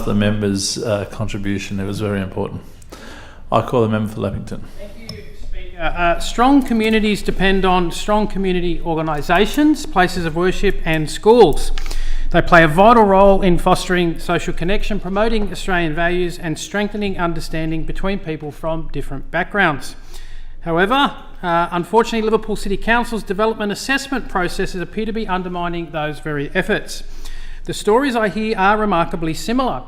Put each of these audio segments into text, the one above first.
the member's contribution. It was very important. I call the member for Leppington. Thank you, Speaker. Strong communities depend on strong community organisations, places of worship and schools. They play a vital role in fostering social connection, promoting Australian values and strengthening understanding between people from different backgrounds. However, unfortunately, Liverpool City Council's development assessment processes appear to be undermining those very efforts. The stories I hear are remarkably similar.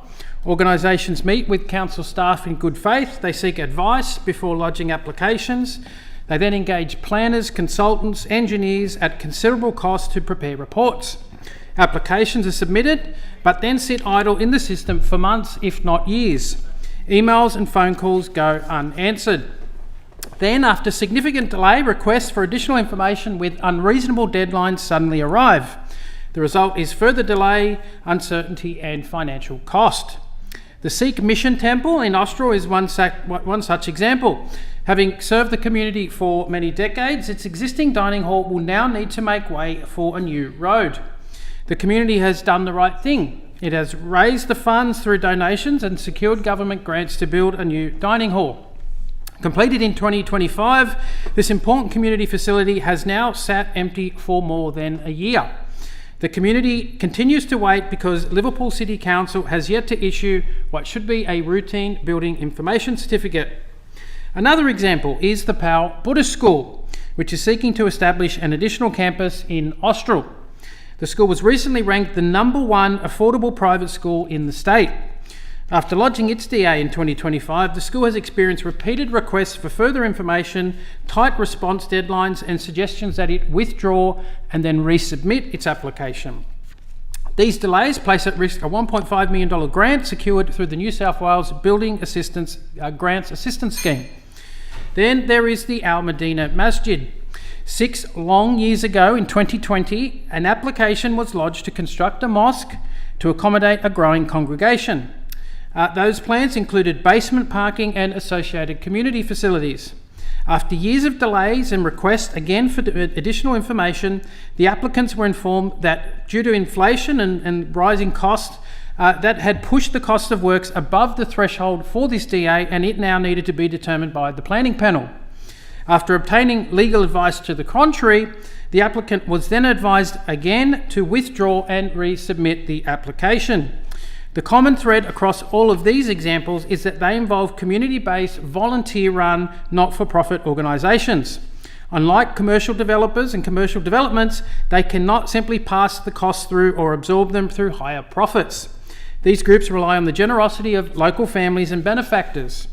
Organisations meet with council staff in good faith. They seek advice before lodging applications. They then engage planners, consultants, engineers at considerable cost to prepare reports. Applications are submitted, but then sit idle in the system for months, if not years. Emails and phone calls go unanswered. Then, after significant delay, requests for additional information with unreasonable deadlines suddenly arrive. The result is further delay, uncertainty and financial cost. The Sikh Mission Temple in Austral is one such example. Having served the community for many decades, its existing dining hall will now need to make way for a new road. The community has done the right thing. It has raised the funds through donations and secured government grants to build a new dining hall. Completed in 2025, this important community facility has now sat empty for more than a year. The community continues to wait because Liverpool City Council has yet to issue what should be a routine building information certificate. Another example is the Powell Buddhist School, which is seeking to establish an additional campus in Austral. The school was recently ranked the #1 affordable private school in the state. After lodging its DA in 2025, the school has experienced repeated requests for further information, tight response deadlines and suggestions that it withdraw and then resubmit its application. These delays place at risk a $1.5 million grant secured through the New South Wales Building Assistance Grants Assistance Scheme. Then there is the Al Medina Masjid. 6 long years ago in 2020, an application was lodged to construct a mosque to accommodate a growing congregation. Those plans included basement parking and associated community facilities. After years of delays and requests again for additional information, the applicants were informed that due to inflation and rising costs, that had pushed the cost of works above the threshold for this DA, and it now needed to be determined by the planning panel. After obtaining legal advice to the contrary, the applicant was then advised again to withdraw and resubmit the application. The common thread across all of these examples is that they involve community-based, volunteer-run, not-for-profit organisations. Unlike commercial developers and commercial developments, they cannot simply pass the costs through or absorb them through higher profits. These groups rely on the generosity of local families and benefactors.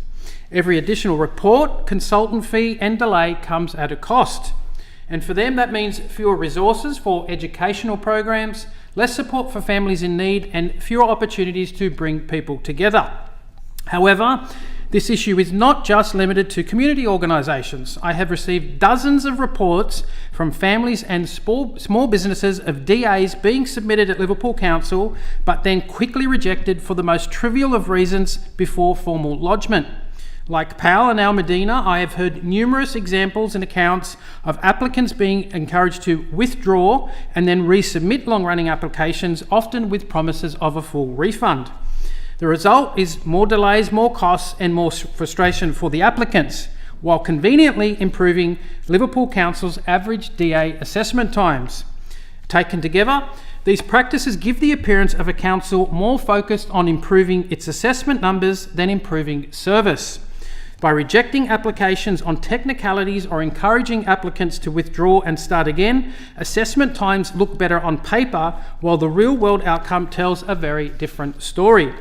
Every additional report, consultant fee and delay comes at a cost. And for them, that means fewer resources for educational programs, less support for families in need, and fewer opportunities to bring people together. However, this issue is not just limited to community organisations. I have received dozens of reports from families and small businesses of DAs being submitted at Liverpool Council, but then quickly rejected for the most trivial of reasons before formal lodgement. Like Powell and Al Medina, I have heard numerous examples and accounts of applicants being encouraged to withdraw and then resubmit long-running applications, often with promises of a full refund. The result is more delays, more costs and more frustration for the applicants, while conveniently improving Liverpool Council's average DA assessment times. Taken together, these practices give the appearance of a council more focused on improving its assessment numbers than improving service. By rejecting applications on technicalities or encouraging applicants to withdraw and start again, assessment times look better on paper, while the real-world outcome tells a very different story.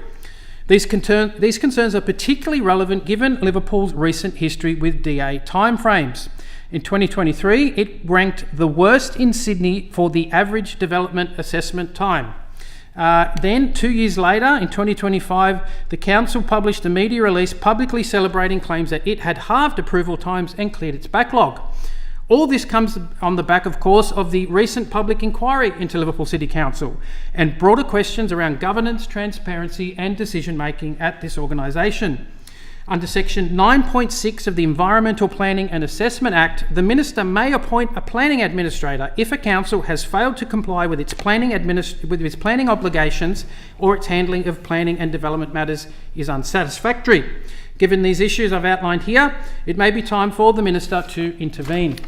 These concerns are particularly relevant given Liverpool's recent history with DA timeframes. In 2023, it ranked the worst in Sydney for the average development assessment time. Then, 2 years later, in 2025, the council published a media release publicly celebrating claims that it had halved approval times and cleared its backlog. All this comes on the back, of course, of the recent public inquiry into Liverpool City Council and broader questions around governance, transparency and decision-making at this organisation. Under section 9.6 of the Environmental Planning and Assessment Act, the Minister may appoint a planning administrator if a council has failed to comply with its planning obligations or its handling of planning and development matters is unsatisfactory. Given these issues I've outlined here, it may be time for the Minister to intervene.